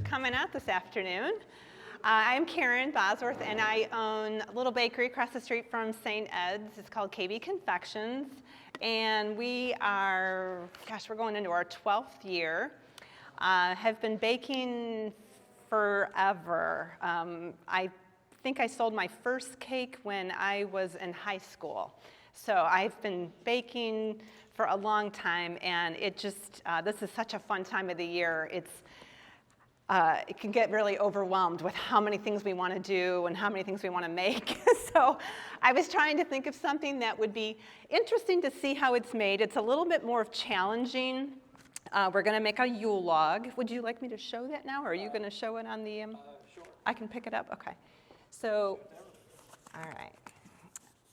for coming out this afternoon. I'm Karen Bosworth, and I own a little bakery across the street from St. Ed's. It's called KB Confections, and we are, we're going into our 12th year. Have been baking forever. I think I sold my first cake when I was in high school. So I've been baking for a long time, and it just, this is such a fun time of the year. It can get really overwhelmed with how many things we want to do and how many things we want to make. So I was trying to think of something that would be interesting to see how it's made. It's a little bit more challenging. We're going to make a Yule log. Would you like me to show that now, or are you going to show it on the, Sure. I can pick it up? Okay. So, all right.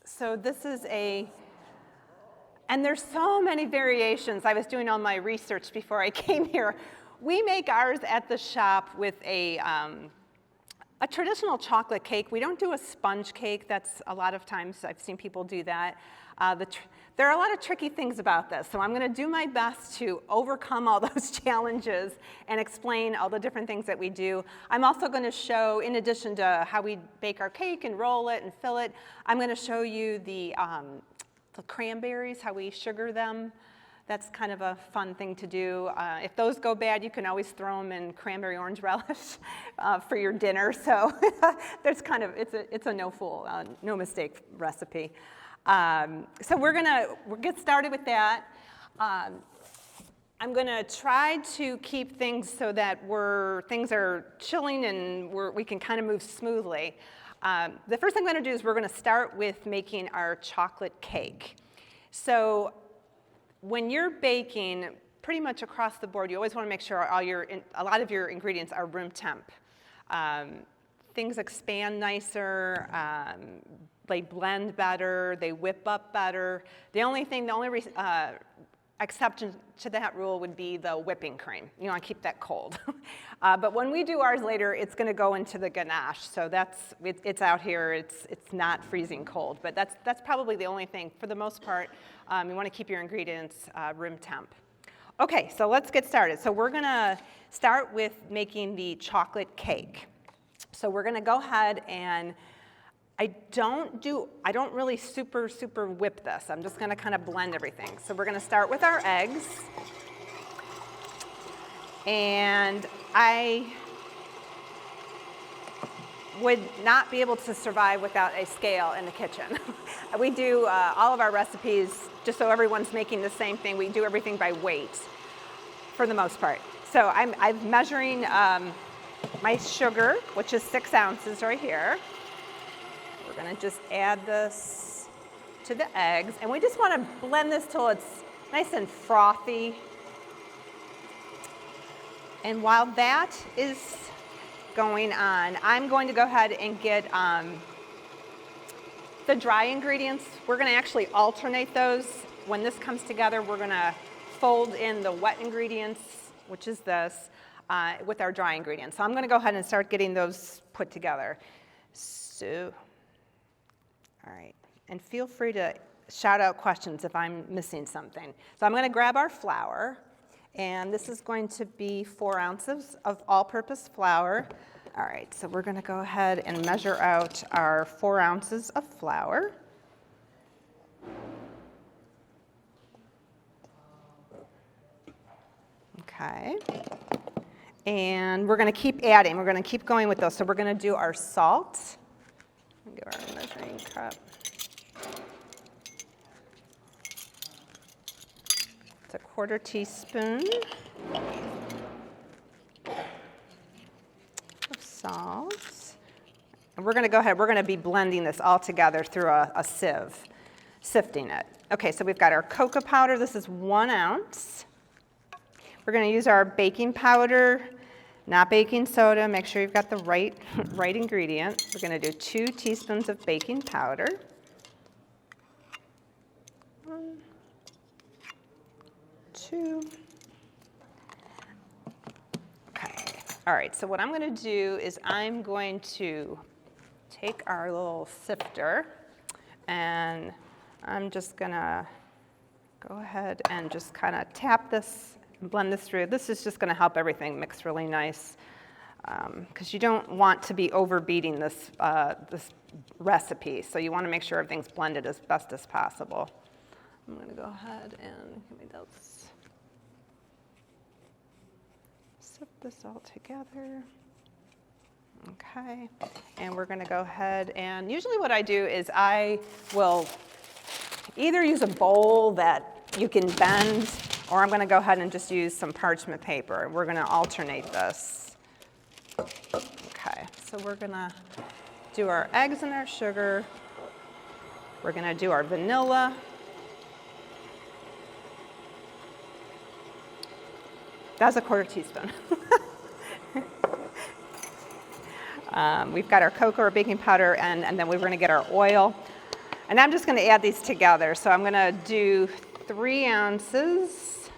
So this is and there's so many variations. I was doing all my research before I came here. We make ours at the shop with a traditional chocolate cake. We don't do a sponge cake. That's a lot of times I've seen people do that. There are a lot of tricky things about this, so I'm going to do my best to overcome all those challenges and explain all the different things that we do. I'm also going to show, in addition to how we bake our cake and roll it and fill it, I'm going to show you the cranberries, how we sugar them. That's kind of a fun thing to do. If those go bad, you can always throw them in cranberry orange relish for your dinner. So there's kind of, it's a no-fool, no mistake recipe. So we'll get started with that. I'm going to try to keep things so that things are chilling and we can kind of move smoothly. The first thing I'm going to do is we're going to start with making our chocolate cake. So when you're baking, pretty much across the board, you always want to make sure a lot of your ingredients are room temp. Things expand nicer, they blend better, they whip up better. The only exception to that rule would be the whipping cream. You want to keep that cold. But when we do ours later, it's going to go into the ganache. So it's out here. It's not freezing cold. But that's probably the only thing. For the most part, you want to keep your ingredients room temp. Okay, so let's get started. So we're going to start with making the chocolate cake. So we're going to go ahead and I don't really super whip this. I'm just going to kind of blend everything. So we're going to start with our eggs. And I would not be able to survive without a scale in the kitchen. We do all of our recipes, just so everyone's making the same thing, we do everything by weight for the most part. So I'm measuring my sugar, which is 6 ounces right here. We're going to just add this to the eggs, and we just want to blend this till it's nice and frothy. And while that is going on, I'm going to go ahead and get the dry ingredients. We're going to actually alternate those. When this comes together, we're going to fold in the wet ingredients, which is this, with our dry ingredients. So I'm going to go ahead and start getting those put together. So, all right, and feel free to shout out questions if I'm missing something. So I'm going to grab our flour, and this is going to be 4 ounces of all-purpose flour. All right, so we're going to go ahead and measure out our 4 ounces of flour. Okay, and we're going to keep adding. We're going to keep going with those. So we're going to do our salt. Give our measuring cup. It's a 1/4 teaspoon of salt. And we're going to go ahead, we're going to be blending this all together through a sieve, sifting it. Okay, so we've got our cocoa powder. This is 1 ounce. We're going to use our baking powder, not baking soda. Make sure you've got the right ingredient. We're going to do 2 teaspoons of baking powder. 1, 2. Okay. All right, so what I'm going to do is I'm going to take our little sifter, and I'm just going to go ahead and just kind of tap this and blend this through. This is just going to help everything mix really nice. because you don't want to be overbeating this, this recipe. So you want to make sure everything's blended as best as possible. I'm going to go ahead and give me those. Sift this all together. Okay, and we're going to go ahead and usually what I do is I will either use a bowl that you can bend, or I'm going to go ahead and just use some parchment paper. We're going to alternate this. Okay, so we're going to do our eggs and our sugar. We're going to do our vanilla. That's a 1/4 teaspoon. We've got our cocoa or baking powder, and then we're going to get our oil. And I'm just going to add these together. So I'm going to do 3 ounces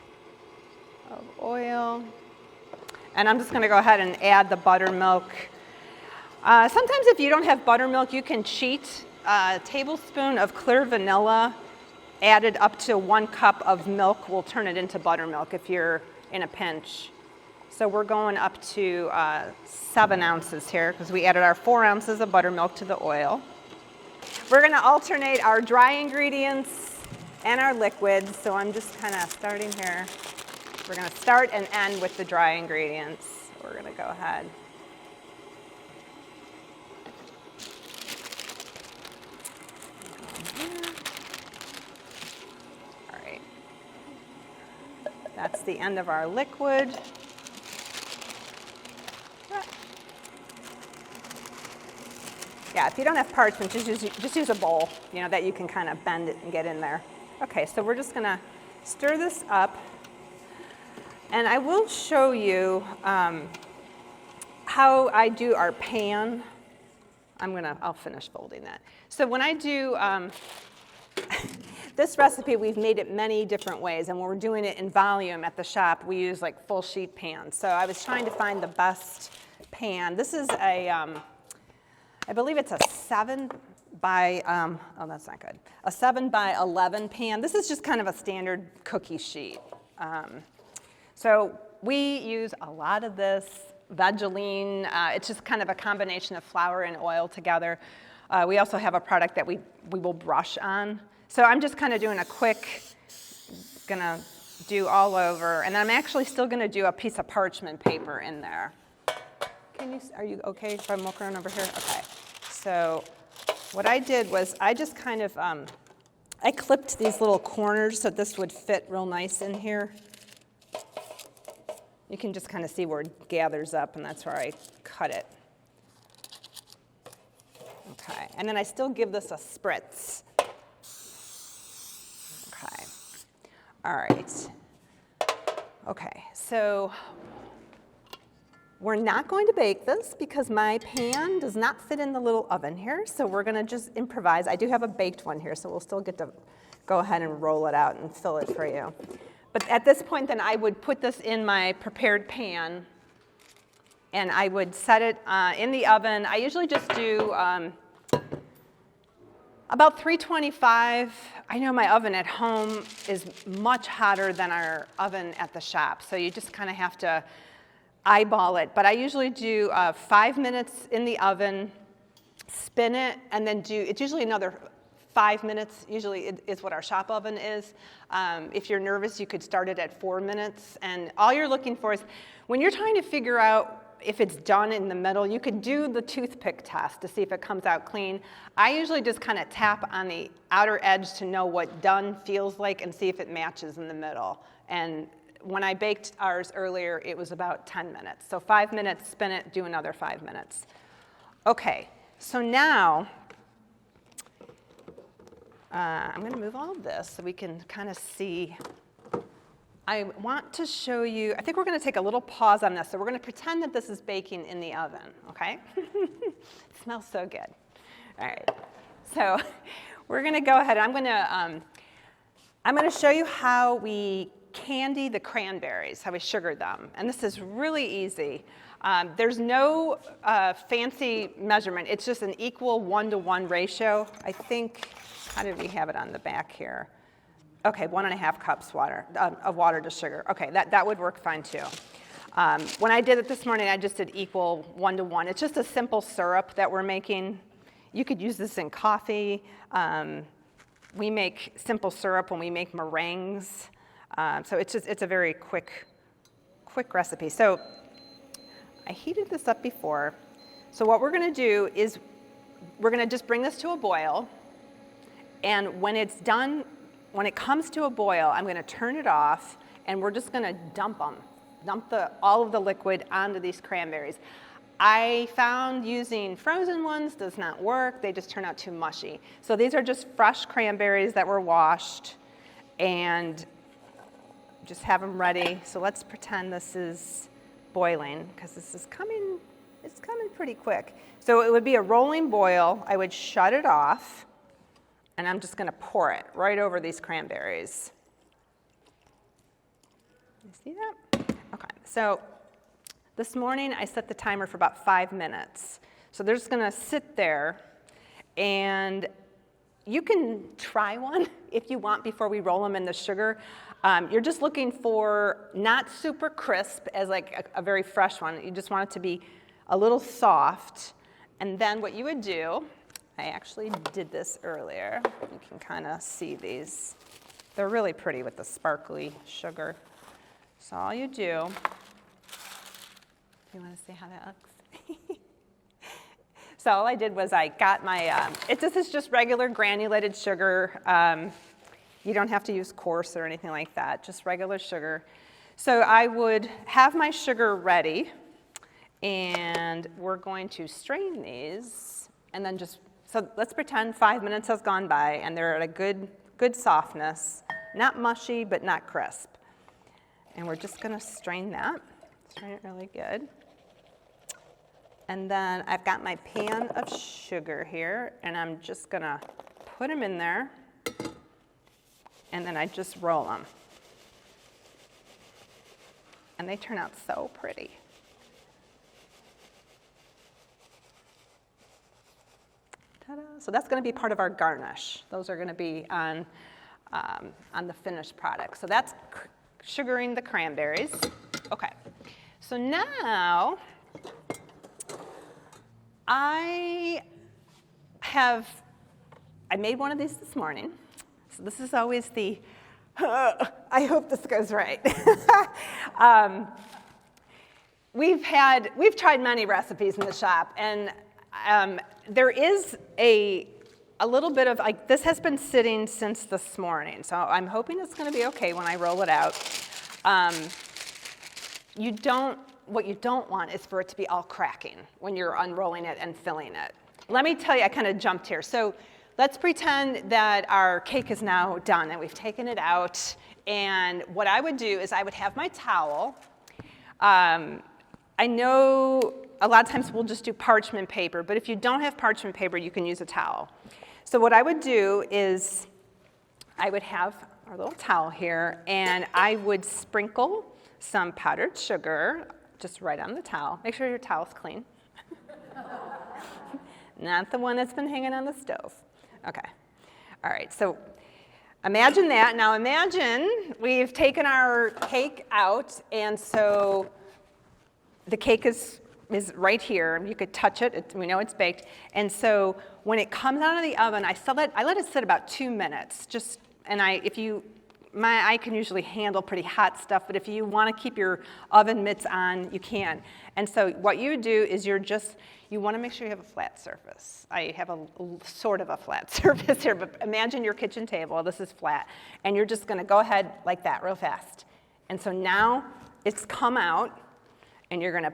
of oil. And I'm just going to go ahead and add the buttermilk. Sometimes if you don't have buttermilk, you can cheat. A tablespoon of clear vanilla added up to 1 cup of milk will turn it into buttermilk if you're in a pinch. So we're going up to 7 ounces here because we added our 4 ounces of buttermilk to the oil. We're going to alternate our dry ingredients and our liquids. So I'm just kind of starting here. We're going to start and end with the dry ingredients. We're going to go ahead. All right. That's the end of our liquid. Yeah, if you don't have parchment, just use a bowl, you know, that you can kind of bend it and get in there. Okay, so we're just going to stir this up. And I will show you how I do our pan. I'll finish folding that. So when I do this recipe, we've made it many different ways. And when we're doing it in volume at the shop, we use like full sheet pans. So I was trying to find the best pan. This is I believe it's a 7 by, oh, that's not good. A 7 by 11 pan. This is just kind of a standard cookie sheet. So we use a lot of this Vaseline. It's just kind of a combination of flour and oil together. We also have a product that we will brush on. So I'm just kind of doing a quick, gonna do all over. And I'm actually still gonna do a piece of parchment paper in there. Are you okay if I'm walking around over here? Okay. So what I did was I just kind of, I clipped these little corners so this would fit real nice in here. You can just kind of see where it gathers up, and that's where I cut it. Okay, and then I still give this a spritz. Okay, all right. Okay, so we're not going to bake this because my pan does not fit in the little oven here, so we're going to just improvise. I do have a baked one here, so we'll still get to go ahead and roll it out and fill it for you. But at this point, then I would put this in my prepared pan, and I would set it in the oven. I usually just do about 325. I know my oven at home is much hotter than our oven at the shop, so you just kind of have to eyeball it. But I usually do 5 minutes in the oven, spin it, and then it's usually another 5 minutes, usually is what our shop oven is. If you're nervous, you could start it at 4 minutes. And all you're looking for is, when you're trying to figure out if it's done in the middle, you could do the toothpick test to see if it comes out clean. I usually just kind of tap on the outer edge to know what done feels like and see if it matches in the middle. And when I baked ours earlier, it was about 10 minutes. So 5 minutes, spin it, do another 5 minutes. Okay, so now I'm going to move all of this so we can kind of see. I want to show you, I think we're going to take a little pause on this. So we're going to pretend that this is baking in the oven, okay? It smells so good. All right, so we're going to go ahead. I'm going to show you how we candy the cranberries, how we sugar them. And this is really easy. There's no fancy measurement. It's just an equal 1-to-1 ratio. I think, how did we have it on the back here? Okay, 1.5 cups of water to sugar. Okay, that would work fine too. When I did it this morning, I just did equal 1-to-1. It's just a simple syrup that we're making. You could use this in coffee. We make simple syrup when we make meringues. So it's a very quick recipe. So I heated this up before. So what we're going to do is we're going to just bring this to a boil. And when it's done, when it comes to a boil, I'm going to turn it off, and we're just going to dump all of the liquid onto these cranberries. I found using frozen ones does not work. They just turn out too mushy. So these are just fresh cranberries that were washed, and just have them ready. So let's pretend this is boiling, because this is coming, it's coming pretty quick. So it would be a rolling boil. I would shut it off, and I'm just going to pour it right over these cranberries. You see that? Okay, so this morning I set the timer for about 5 minutes. So they're just going to sit there, and you can try one if you want before we roll them in the sugar. You're just looking for not super crisp as like a very fresh one. You just want it to be a little soft. And then what you would do, I actually did this earlier. You can kind of see these. They're really pretty with the sparkly sugar. So all you do, you want to see how that looks? So all I did was I got my, this is just regular granulated sugar. You don't have to use coarse or anything like that, just regular sugar. So I would have my sugar ready, and we're going to strain these, and then so let's pretend 5 minutes has gone by, and they're at a good softness, not mushy, but not crisp. And we're just going to strain that, strain it really good. And then I've got my pan of sugar here, and I'm just going to put them in there, and then I just roll them. And they turn out so pretty. Ta-da. So that's going to be part of our garnish. Those are going to be on the finished product. So that's sugaring the cranberries. Okay. So now I made one of these this morning. So this is always the, I hope this goes right. We've tried many recipes in the shop, and there is a little bit of, like, this has been sitting since this morning, so I'm hoping it's going to be okay when I roll it out. What you don't want is for it to be all cracking when you're unrolling it and filling it. Let me tell you, I kind of jumped here. So let's pretend that our cake is now done and we've taken it out. And what I would do is I would have my towel. I know a lot of times we'll just do parchment paper, but if you don't have parchment paper, you can use a towel. So what I would do is I would have our little towel here, and I would sprinkle some powdered sugar just right on the towel. Make sure your towel's clean. Not the one that's been hanging on the stove. Okay. All right, so imagine that. Now imagine we've taken our cake out, and so the cake is right here. You could touch it. We know it's baked. And so when it comes out of the oven, I let it sit about 2 minutes. I can usually handle pretty hot stuff, but if you want to keep your oven mitts on, you can. And so what you do is you want to make sure you have a flat surface. I have a sort of a flat surface here, but imagine your kitchen table. This is flat. And you're just going to go ahead like that real fast. And so now it's come out, and you're going to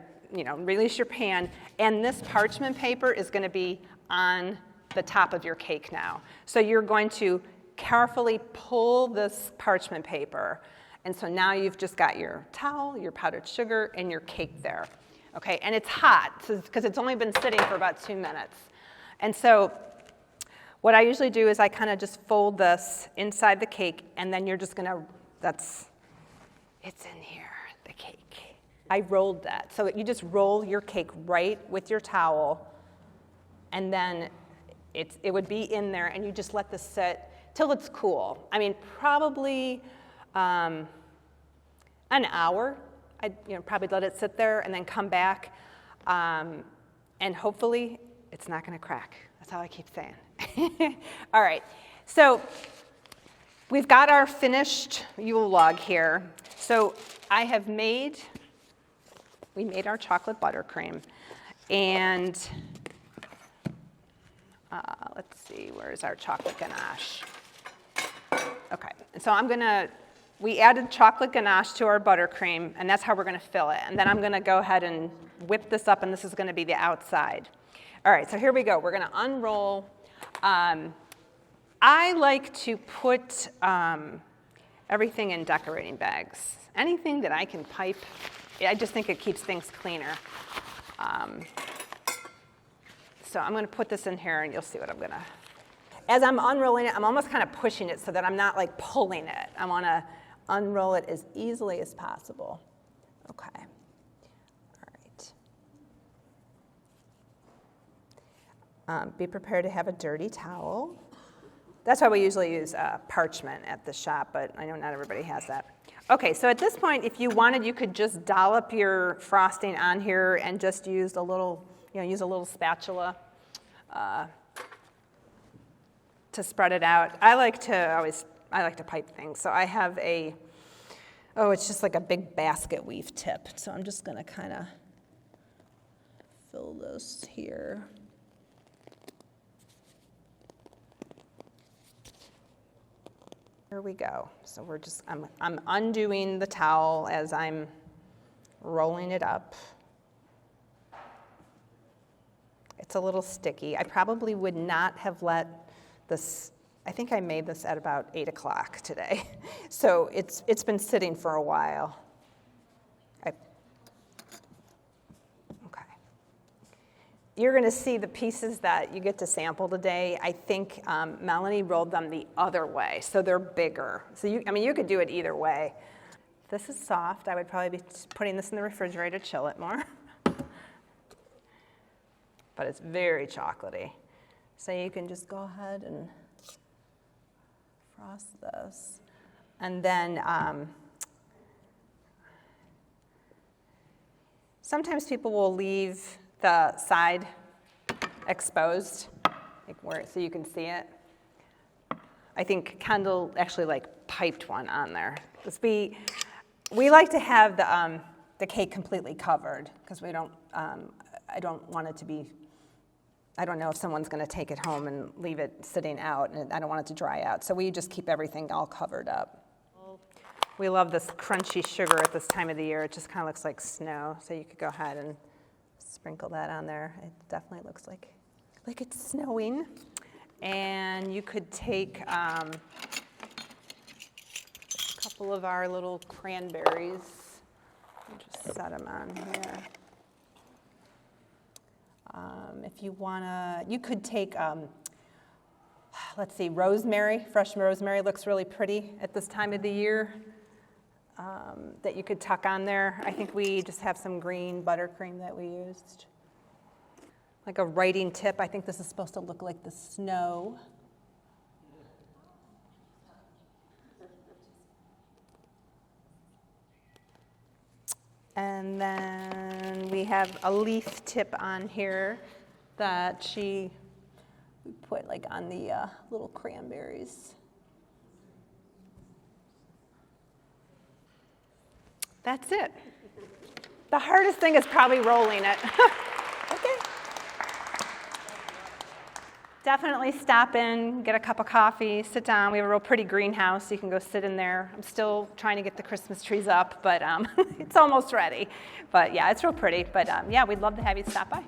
release your pan, and this parchment paper is going to be on the top of your cake now. So you're going to carefully pull this parchment paper, and so now you've just got your towel, your powdered sugar, and your cake there. Okay, and it's hot because it's only been sitting for about 2 minutes. And so what I usually do is I kind of just fold this inside the cake, and then you're just going to, it's in here, the cake. I rolled that. So you just roll your cake right with your towel, and then it would be in there, and you just let this sit till it's cool. I mean, probably an hour, I'd probably let it sit there and then come back, and hopefully it's not going to crack. That's all I keep saying. All right, so we've got our finished Yule log here. So we made our chocolate buttercream, and let's see, where's our chocolate ganache? Okay, and so we added chocolate ganache to our buttercream, and that's how we're gonna fill it. And then I'm gonna go ahead and whip this up, and this is gonna be the outside. All right, so here we go. We're gonna unroll. I like to put everything in decorating bags. Anything that I can pipe, I just think it keeps things cleaner. So I'm gonna put this in here, and you'll see what I'm gonna. As I'm unrolling it, I'm almost kind of pushing it so that I'm not like pulling it. I wanna unroll it as easily as possible. Okay, all right. Be prepared to have a dirty towel. That's why we usually use parchment at the shop, but I know not everybody has that. Okay, so at this point, if you wanted, you could just dollop your frosting on here and just use a little spatula to spread it out. I like to pipe things. So I have it's just like a big basket weave tip. So I'm just gonna kind of fill those here. Here we go. So I'm undoing the towel as I'm rolling it up. It's a little sticky. I probably would not have let this, I think I made this at about 8 o'clock today. So it's been sitting for a while. Okay. You're gonna see the pieces that you get to sample today. I think Melanie rolled them the other way, so they're bigger. So you could do it either way. This is soft. I would probably be putting this in the refrigerator to chill it more. But it's very chocolatey. So you can just go ahead and frost this. And then sometimes people will leave the side exposed, so you can see it. I think Kendall actually piped one on there. Because we like to have the cake completely covered, because I don't want it to be, I don't know if someone's going to take it home and leave it sitting out, and I don't want it to dry out. So we just keep everything all covered up. We love this crunchy sugar at this time of the year. It just kind of looks like snow. So you could go ahead and sprinkle that on there. It definitely looks like it's snowing. And you could take a couple of our little cranberries and just set them on here. If you wanna, you could take, let's see, rosemary. Fresh rosemary looks really pretty at this time of the year. That you could tuck on there. I think we just have some green buttercream that we used. Like a writing tip. I think this is supposed to look like the snow. And then we have a leaf tip on here that we put on the little cranberries. That's it. The hardest thing is probably rolling it. Okay. Definitely stop in, get a cup of coffee, sit down. We have a real pretty greenhouse. You can go sit in there. I'm still trying to get the Christmas trees up, but it's almost ready. But yeah, it's real pretty. But yeah, we'd love to have you stop by.